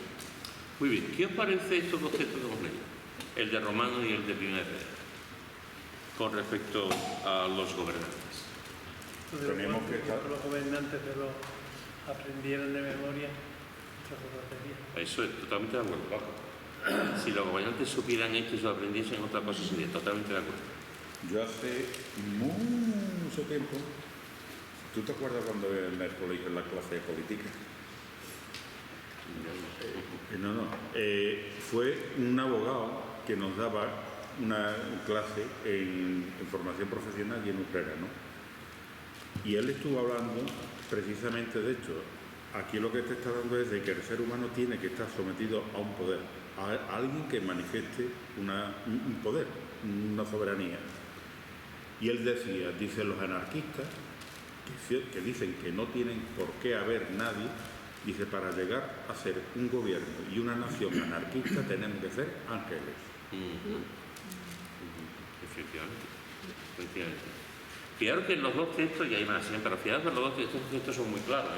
Muy bien. ¿Qué os parece estos dos textos que hemos leído? El de Romanos y el de 1 de Pedro, con respecto a los gobernantes. Tenemos que estar... Los gobernantes aprendieron de memoria muchas cosas. Eso es totalmente de acuerdo, Paco. Si los gobernantes supieran esto y se lo aprendiesen, otra cosa sería totalmente de acuerdo. Yo hace mucho tiempo, ¿tú te acuerdas cuando en el colegio en la clase de política? Fue un abogado que nos daba una clase en formación profesional y en utrera, ¿no? Y él estuvo hablando precisamente de hecho. Aquí lo que te está dando es de que el ser humano tiene que estar sometido a un poder, a alguien que manifieste un poder, una soberanía. Y él decía, dicen los anarquistas, que dicen que no tienen por qué haber nadie, dice, para llegar a ser un gobierno y una nación anarquista tenemos que ser ángeles. Efectivamente. Fijaros que en los dos textos, y hay más, pero fijaros que los dos textos son muy claros.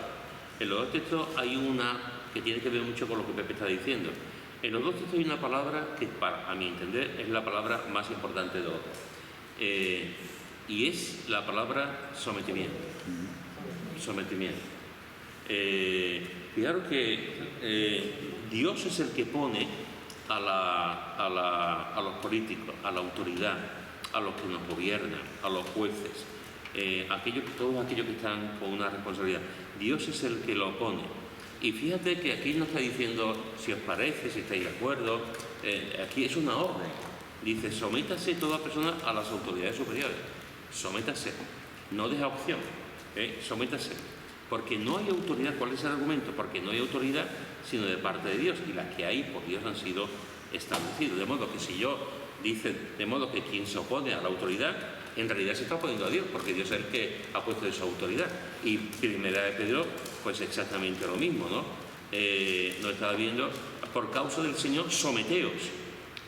En los dos textos hay una que tiene que ver mucho con lo que Pepe está diciendo. En los dos textos hay una palabra que, a mi entender, es la palabra más importante de todas. Y es la palabra sometimiento. Sometimiento. Fijaros que Dios es el que pone a los políticos, a la autoridad, a los que nos gobiernan, a los jueces, todos aquellos que están con una responsabilidad. Dios es el que lo pone. Y fíjate que aquí no está diciendo si os parece, si estáis de acuerdo. Aquí es una orden. Dice, sométase toda persona a las autoridades superiores. Sométase. No deja opción. Sométase. Porque no hay autoridad. ¿Cuál es el argumento? Porque no hay autoridad sino de parte de Dios. Y las que hay por Dios han sido establecidas. De modo que quien se opone a la autoridad en realidad se está oponiendo a Dios, porque Dios es el que ha puesto esa autoridad. Y 1 de Pedro, pues exactamente lo mismo, ¿no? Nos estaba viendo, por causa del Señor, someteos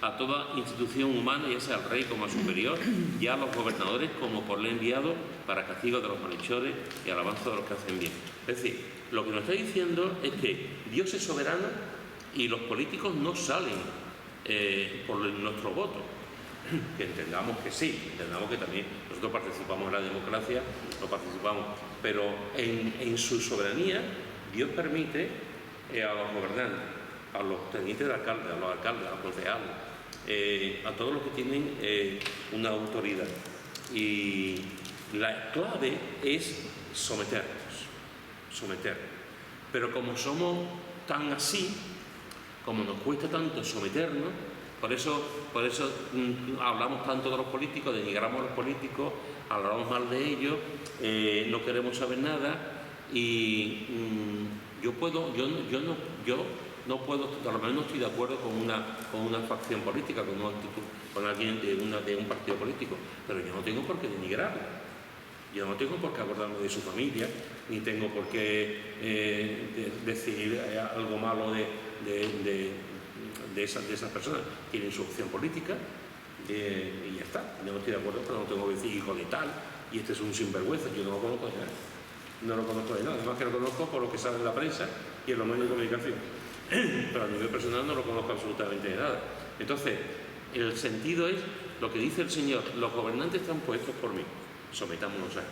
a toda institución humana, ya sea al rey como al superior, y a los gobernadores como por él enviado, para castigo de los malhechores y alabanza de los que hacen bien. Es decir, lo que nos está diciendo es que Dios es soberano y los políticos no salen por nuestro voto. Que entendamos que sí, entendamos que también nosotros participamos en la democracia, no participamos, pero en su soberanía Dios permite a los gobernantes, a los tenientes de alcalde, a los alcaldes, a los concejales, a todos los que tienen una autoridad. Y la clave es someternos. Pero como somos tan así, como nos cuesta tanto someternos, por eso hablamos tanto de los políticos, denigramos a los políticos, hablamos mal de ellos, no queremos saber nada, y yo no puedo, a lo mejor no estoy de acuerdo con una facción política, con alguien de un partido político, pero yo no tengo por qué denigrarlo, yo no tengo por qué acordarme de su familia, ni tengo por qué decir algo malo de esas personas. Tienen su opción política y ya está. Yo no estoy de acuerdo, pero no tengo que decir hijo de tal, y este es un sinvergüenza. Yo no lo conozco de nada. No lo conozco de nada. Además que lo conozco por lo que sale en la prensa y en los medios de comunicación. Pero a nivel personal no lo conozco absolutamente de nada. Entonces, el sentido es lo que dice el Señor: los gobernantes están puestos por mí, sometámonos a Él.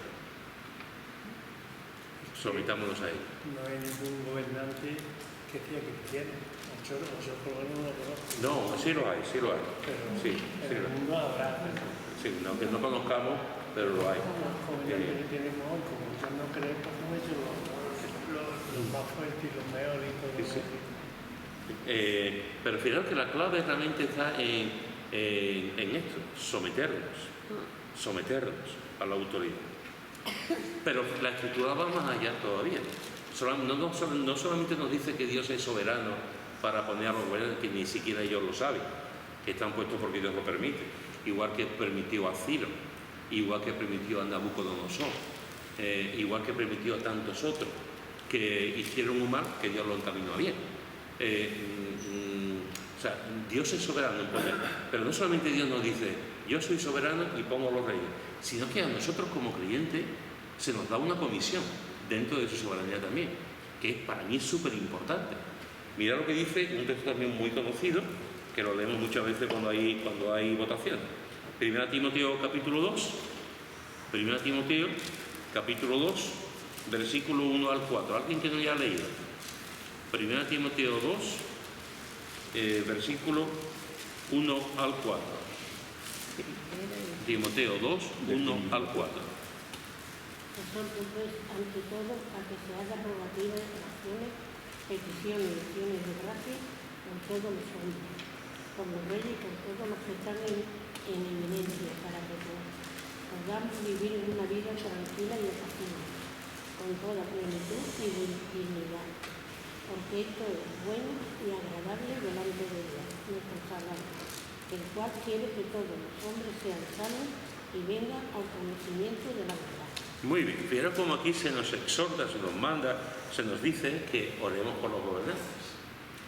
Sometámonos a Él. No hay ningún gobernante que sea cristiano. Yo por lo menos no lo conozco. No, sí lo hay. Pero Sí, en el mundo habrá. sí, aunque no conozcamos, pero lo hay. Los jóvenes que tenemos hoy, como ya no creemos como ellos, los más fuertes y los mejores y todo Sí. eso. Pero fijaros que la clave realmente está en esto: someternos a la autoridad. Pero la Escritura va más allá todavía. No solamente nos dice que Dios es soberano para poner a los gobernantes, que ni siquiera ellos lo saben, que están puestos porque Dios lo permite, igual que permitió a Ciro, igual que permitió a Nabucodonosor, igual que permitió a tantos otros que hicieron un mal que Dios lo encaminó a bien. O sea, Dios es soberano en poder, pero no solamente Dios nos dice yo soy soberano y pongo a los reyes, sino que a nosotros como creyentes se nos da una comisión dentro de su soberanía también, que para mí es súper importante. Mira lo que dice un texto también muy conocido, que lo leemos muchas veces cuando hay votación. 1 Timoteo capítulo 2, 1 Timoteo capítulo 2, versículo 1 al 4. ¿Alguien que no haya leído? 1 Timoteo 2, versículo 1 al 4. Timoteo 2, 1 al 4. Exhorto pues ante todo a que se haga rogativa de oraciones, peticiones y acciones de gracia por todos los hombres, por los reyes y por todos los que están en eminencia, para que podamos vivir una vida tranquila y apacible, con toda plenitud y dignidad, porque esto es bueno y agradable delante de Dios, nuestro Salvador, el cual quiere que todos los hombres sean sanos y vengan al conocimiento de la verdad. Muy bien, fijaros como aquí se nos exhorta, se nos manda, se nos dice que oremos por los gobernantes,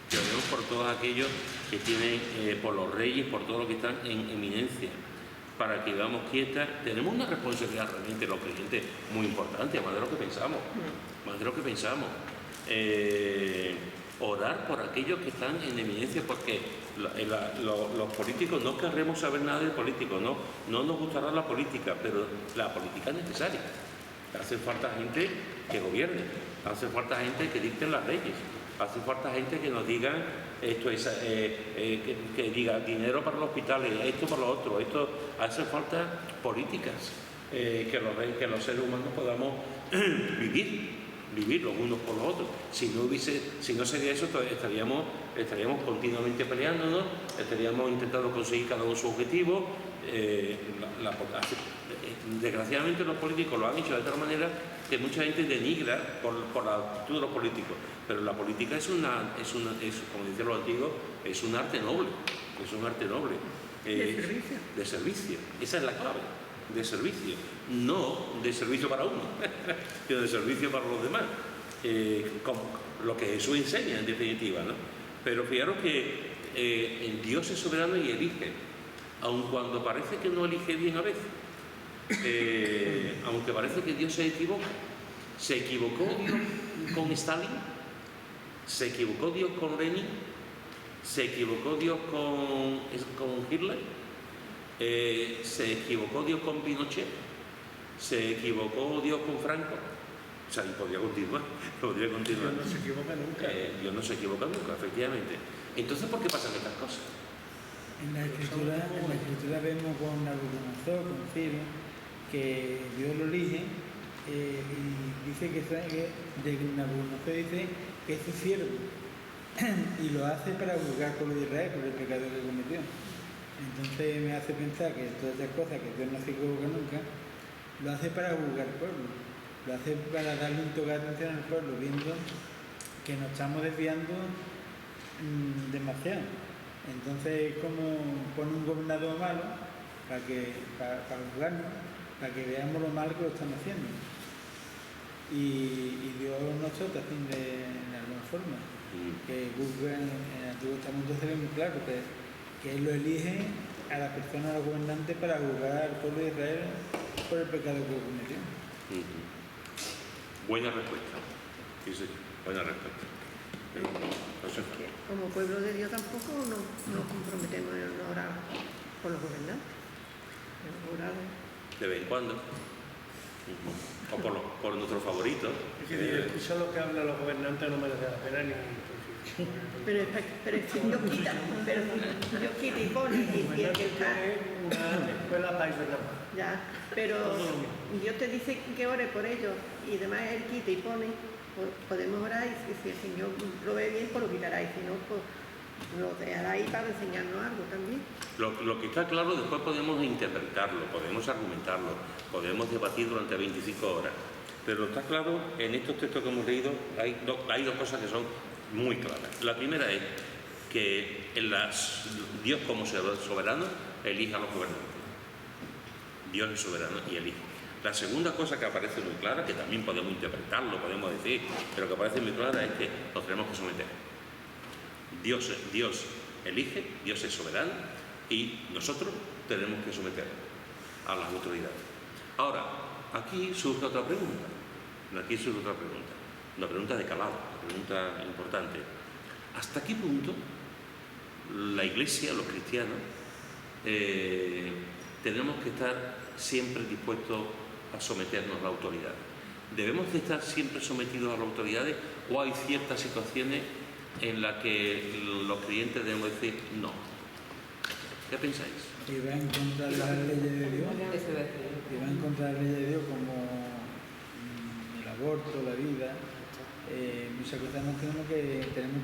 que oremos por todos aquellos que tienen, por los reyes, por todos los que están en eminencia, para que vivamos quietas. Tenemos una responsabilidad realmente los creyentes muy importante, más de lo que pensamos, orar por aquellos que están en eminencia, porque los políticos no querremos saber nada de políticos, no nos gustará la política, pero la política es necesaria. Hace falta gente que gobierne, hace falta gente que dicte las leyes, hace falta gente que nos diga esto es, que diga dinero para los hospitales, esto para lo otro, hace falta políticas, que los seres humanos podamos vivir los unos por los otros. Si no sería eso, estaríamos continuamente peleándonos, estaríamos intentando conseguir cada uno su objetivo. Desgraciadamente los políticos lo han hecho de tal manera que mucha gente denigra por la actitud de los políticos, pero la política es como dicen los antiguos, es un arte noble, de servicio, esa es la clave, de servicio, no de servicio para uno, sino de servicio para los demás, como lo que Jesús enseña en definitiva, ¿no? Pero fijaros que Dios es soberano y elige, aun cuando parece que no elige bien a veces. Aunque parece que Dios se equivoca. ¿Se equivocó Dios con Stalin? ¿Se equivocó Dios con Lenin? ¿Se equivocó Dios con Hitler? ¿Se equivocó Dios con Pinochet? ¿Se equivocó Dios con Franco? O sea, y podría continuar. Dios no se equivoca nunca. Dios no se equivoca nunca, efectivamente. Entonces, ¿por qué pasan estas cosas? En la escritura vemos con Nabucodonosor, con Ciro, que Dios lo elige y dice que de Nabucodonosor dice que es su siervo y lo hace para juzgar al pueblo de Israel por el pecado que cometió. Entonces me hace pensar que todas esas cosas que Dios no se equivoca nunca, lo hace para juzgar al pueblo, lo hace para darle un toque de atención al pueblo, viendo que nos estamos desviando demasiado. Entonces es como pone un gobernador malo para juzgarnos, para que veamos lo mal que lo estamos haciendo. Y Dios nos trata así en alguna forma, que juzga en el Antiguo Testamento se ve muy claro que Él lo elige a las personas, a los gobernantes, para juzgar al pueblo de Israel por el pecado que cometió. Buena respuesta. Sí, sí, buena respuesta. Como pueblo de Dios tampoco nos comprometemos en orar por los gobernantes. Orar De vez en cuando. O por nuestros favoritos. Es que escuchar lo que hablan los gobernantes no merece la pena ni... pero es que Dios quita y pone y el que está... una escuela para Israel. Ya, pero Dios te dice que ore por ellos y demás Él quita y pone. Podemos orar y si el Señor lo ve bien, pues lo quitará, y si no, pues lo dejará ahí para enseñarnos algo también. Lo que está claro, después podemos interpretarlo, podemos argumentarlo, podemos debatir durante 25 horas. Pero está claro, en estos textos que hemos leído, hay dos cosas que son muy claras. La primera es que Dios, como soberano, elige a los gobernantes. Dios es soberano y elige. La segunda cosa que aparece muy clara, que también podemos interpretarlo, podemos decir, pero que aparece muy clara, es que nos tenemos que someter. Dios elige, Dios es soberano y nosotros tenemos que someter a las autoridades. Ahora, aquí surge otra pregunta. Una pregunta de calado, una pregunta importante. ¿Hasta qué punto la Iglesia, los cristianos, tenemos que estar siempre dispuestos a someternos a la autoridad? ¿Debemos de estar siempre sometidos a las autoridades o hay ciertas situaciones en las que los creyentes debemos decir no? ¿Qué pensáis? Y va en contra de las leyes de Dios, y va en contra de las leyes de Dios como el aborto, la vida, muchas cosas tenemos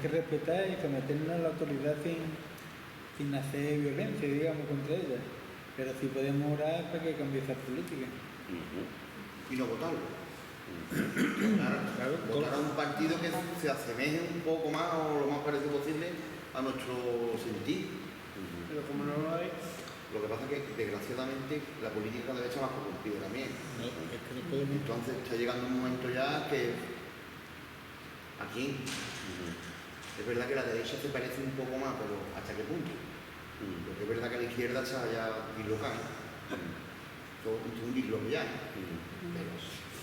que respetar y someternos a la autoridad sin hacer violencia, digamos, contra ella. Pero sí podemos orar para que cambie esa política. Y no votarlo. Votar a un partido que se asemeje un poco más o lo más parecido posible a nuestro sentir. Pero como no lo hay... Lo que pasa es que, desgraciadamente, la política cada vez está más corrompida también. Entonces está llegando un momento ya que aquí es verdad que la derecha se parece un poco más, pero ¿hasta qué punto? Porque es verdad que la izquierda está ya dislocada. Es un disloque ya. Pero...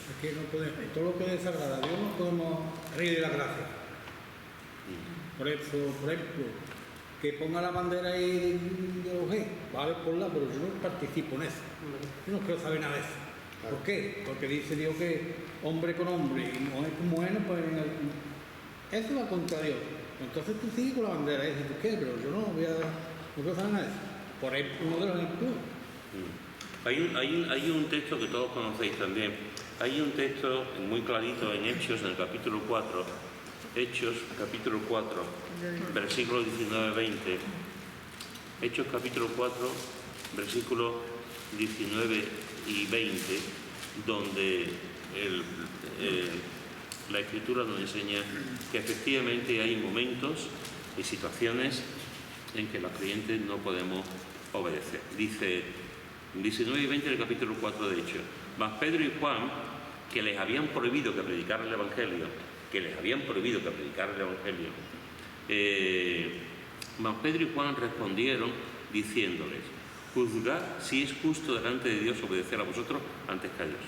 Es que no podemos, todo lo que desagrada a Dios no podemos reír de la gracia. Por eso, por ejemplo, que ponga la bandera ahí de los gays, vale, ponla, pero yo no participo en eso. Yo no quiero saber nada de eso. ¿Por qué? Porque dice Dios que hombre con hombre y mujer con mujer, pues eso va contra Dios. Entonces tú sigues con la bandera y dices, ¿tú qué? Pero yo no quiero saber nada de eso. Por ahí uno de los ejemplos. Hay un texto que todos conocéis también. Hay un texto muy clarito en Hechos, en el capítulo 4. Hechos, capítulo 4, versículos 19-20. Hechos, capítulo 4, versículos 19 y 20, donde la Escritura nos enseña que efectivamente hay momentos y situaciones en que los creyentes no podemos obedecer. Dice 19 y 20 del capítulo 4 de Hechos. Mas Pedro y Juan, que les habían prohibido que predicaran el Evangelio, mas Pedro y Juan respondieron diciéndoles: juzgad si es justo delante de Dios obedecer a vosotros antes que a Dios,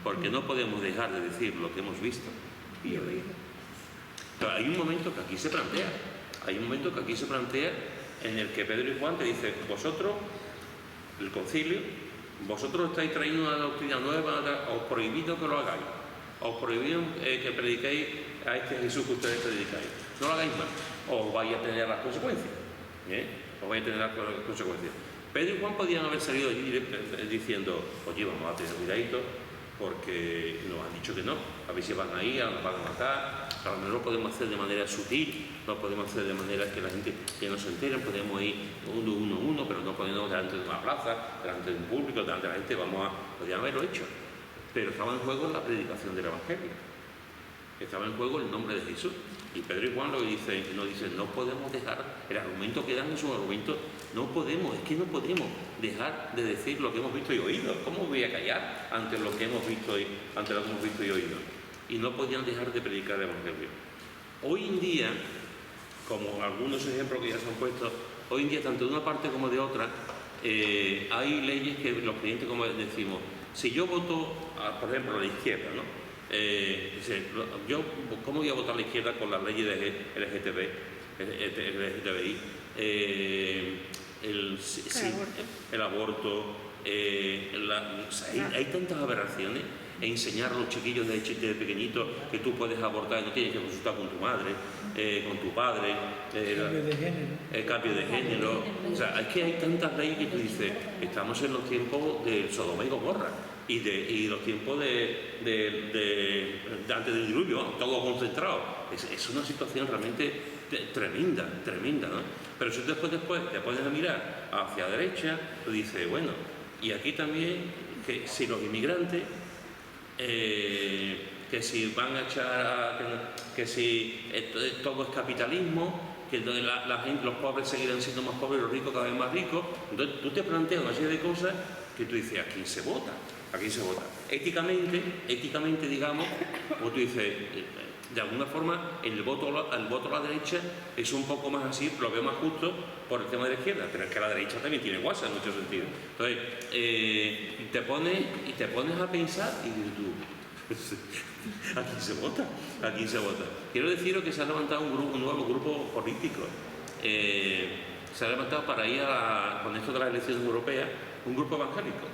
porque no podemos dejar de decir lo que hemos visto y oído. Pero hay un momento que aquí se plantea, en el que Pedro y Juan te dicen: vosotros, el concilio, vosotros estáis trayendo una doctrina nueva, os prohibido que lo hagáis, os prohibido que prediquéis a este Jesús que ustedes predicaáis, no lo hagáis más, os vais a tener las consecuencias. os vais a tener las consecuencias. Pedro y Juan podían haber salido allí diciendo, oye, vamos a tener cuidadito, porque nos han dicho que no, a ver si van a ir, nos van a matar, a lo mejor lo podemos hacer de manera sutil, lo podemos hacer de manera que la gente que no se enteren, podemos ir uno, pero no podemos delante de una plaza, delante de un público, delante de la gente, podrían haberlo hecho. Pero estaba en juego la predicación del Evangelio, estaba en juego el nombre de Jesús. Y Pedro y Juan nos dicen, no podemos dejar, el argumento que dan es un argumento, no podemos dejar de decir lo que hemos visto y oído. ¿Cómo voy a callar ante lo que hemos visto y oído? Y no podían dejar de predicar el Evangelio. Hoy en día, como algunos ejemplos que ya se han puesto, hoy en día tanto de una parte como de otra, hay leyes que los creyentes, como decimos, si yo voto, por ejemplo, a la izquierda, ¿no? ¿Cómo voy a votar a la izquierda con las leyes de LGTBI? El aborto, hay tantas aberraciones. Enseñar a los chiquillos de pequeñitos que tú puedes abortar y no tienes que consultar con tu madre, con tu padre, el cambio de género. O sea, es que hay tantas leyes que tú dices, estamos en los tiempos del Sodoma y Gomorra y los tiempos de antes del diluvio, todo concentrado. Es una situación realmente tremenda, ¿no? Pero si después te pones a mirar hacia la derecha, tú dices, bueno, y aquí también, que si los inmigrantes, que si van a echar, que si todo es capitalismo, que la gente, los pobres seguirán siendo más pobres y los ricos cada vez más ricos. Entonces tú te planteas una serie de cosas que tú dices, ¿a quién se vota? Éticamente, digamos, como tú dices, de alguna forma el voto a la derecha es un poco más así, lo veo más justo por el tema de la izquierda, pero es que la derecha también tiene guasa en muchos sentidos. Entonces, te pones a pensar y dices tú, ¿a quién se vota? Quiero deciros que se ha levantado un nuevo grupo político. Se ha levantado para ir con esto de las elecciones europeas, un grupo evangélico,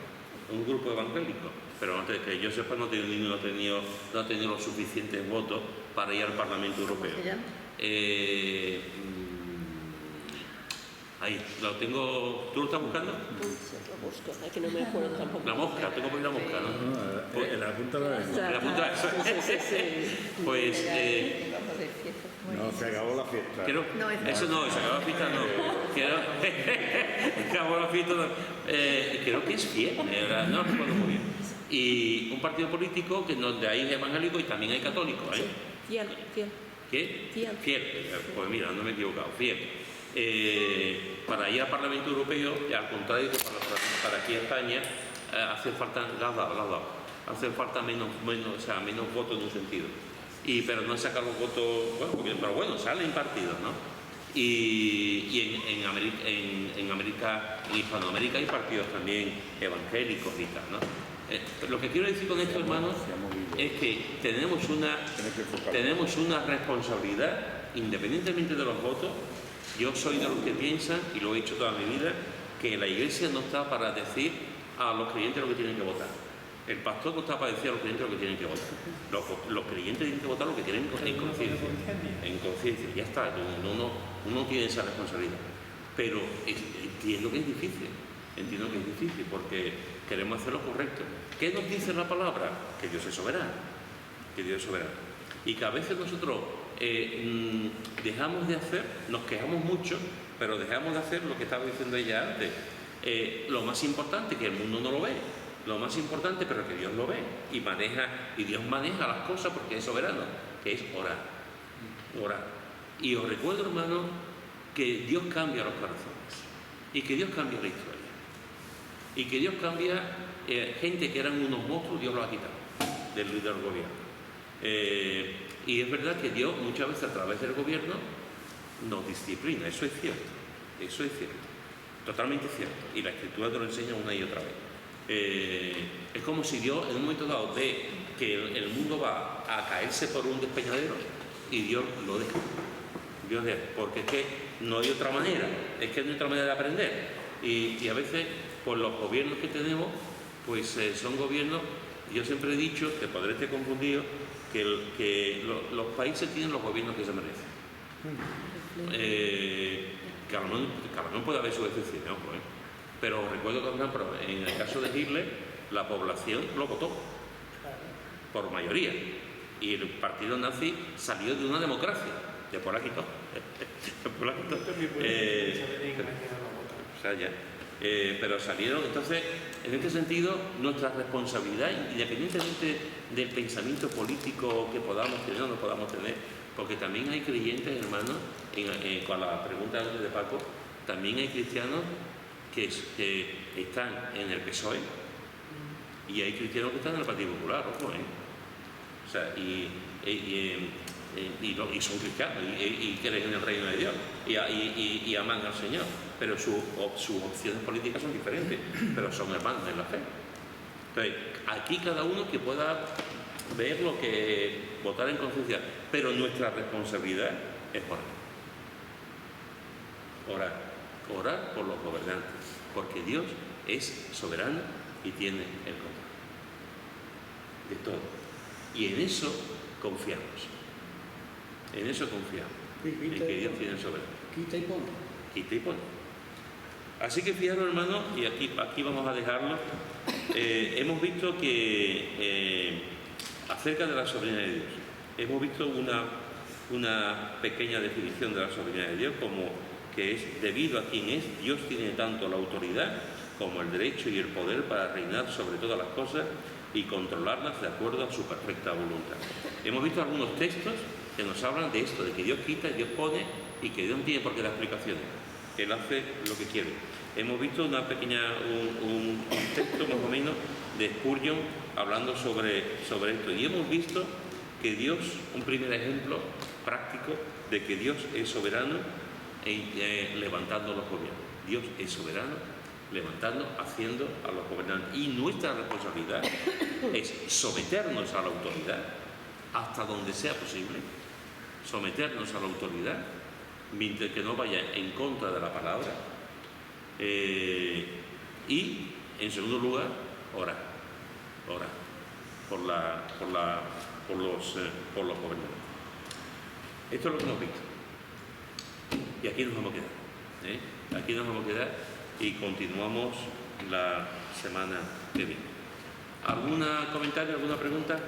pero antes que yo sepa no ha tenido los suficientes votos para ir al Parlamento Europeo. Ahí, lo tengo. ¿Tú lo estás buscando? La mosca, es que no me acuerdo tampoco. La mosca, tengo que ir a la mosca, ¿no? En la punta de la En la punta de Pues. No, se acabó la fiesta. Eso no, se acabó la fiesta, no. Se acabó la fiesta, no. Creo que es viernes, no recuerdo muy bien. Y un partido político que donde hay evangélicos y también hay católicos, ¿eh? Fiel. ¿Qué? Fiel. Pues mira, no me he equivocado, fiel. Para ir al Parlamento Europeo, al contrario que para aquí en España, hace falta, hace falta menos votos en un sentido. Pero no sacar los votos, pero bueno, salen partidos, ¿no? Y en Hispanoamérica hay partidos también evangélicos y tal, ¿no? Lo que quiero decir con esto, hermanos, es que tenemos una responsabilidad, independientemente de los votos. Yo soy de los que piensan, y lo he hecho toda mi vida, que la Iglesia no está para decir a los creyentes lo que tienen que votar. El pastor no está para decir a los creyentes lo que tienen que votar. Los creyentes tienen que votar lo que tienen en conciencia. En conciencia, ya está. Uno tiene esa responsabilidad. Pero entiendo que es difícil. Porque queremos hacer lo correcto. ¿Qué nos dice la palabra? Que Dios es soberano. Y que a veces nosotros dejamos de hacer, nos quejamos mucho, pero dejamos de hacer lo que estaba diciendo ella antes. Lo más importante, que el mundo no lo ve. Lo más importante, pero que Dios lo ve y Dios maneja las cosas porque es soberano, que es orar. Y os recuerdo, hermanos, que Dios cambia los corazones y que Dios cambia la historia y que Dios cambia gente que eran unos monstruos, Dios los ha quitado del gobierno. Y es verdad que Dios muchas veces a través del gobierno nos disciplina, eso es cierto, totalmente cierto, y la Escritura te lo enseña una y otra vez. Es como si Dios en un momento dado ve que el mundo va a caerse por un despeñadero y Dios lo deja. Porque es que no hay otra manera, de aprender. Y a veces, por los gobiernos que tenemos, pues son gobiernos, yo siempre he dicho, que podré estar confundido, que los países tienen los gobiernos que se merecen. que a lo mejor puede haber sus excepciones, ojo, pero recuerdo que, por ejemplo, en el caso de Hitler, la población lo votó por mayoría, y el partido nazi salió de una democracia, después la quitó. Después la quitó. O sea, ya. Pero salieron, entonces, en este sentido, nuestra responsabilidad, independientemente del pensamiento político que podamos tener o no podamos tener, porque también hay creyentes, hermanos, con la pregunta antes de Paco, también hay cristianos que están en el PSOE y hay cristianos que están en el Partido Popular, ojo, O sea, y son cristianos y creen en el reino de Dios y aman al Señor, pero sus opciones políticas son diferentes, pero son hermanos en la fe. Entonces, aquí cada uno que pueda ver lo que votar en conciencia, pero nuestra responsabilidad es orar por los gobernantes, porque Dios es soberano y tiene el control de todo, y en eso confiamos. En eso confiamos, en que Dios tiene el soberano. Quita y pone. Quita y pone. Así que fijaros, hermanos, y aquí vamos a dejarlo. Hemos visto que acerca de la soberanía de Dios, hemos visto una pequeña definición de la soberanía de Dios, como que es debido a quien es, Dios tiene tanto la autoridad como el derecho y el poder para reinar sobre todas las cosas y controlarlas de acuerdo a su perfecta voluntad. Hemos visto algunos textos que nos hablan de esto, de que Dios quita, Dios pone y que Dios no tiene por qué dar explicaciones. Él hace lo que quiere. Hemos visto un texto más o menos de Spurgeon hablando sobre esto, y hemos visto que Dios, un primer ejemplo práctico de que Dios es soberano levantando los gobiernos. Dios es soberano levantando, haciendo a los gobernantes, y nuestra responsabilidad es someternos a la autoridad hasta donde sea posible, someternos a la autoridad mientras que no vaya en contra de la palabra, y en segundo lugar orar por los gobernantes. Esto es lo que hemos visto, y aquí nos vamos a quedar, aquí nos vamos a quedar y continuamos la semana que viene. ¿Algún comentario, alguna pregunta?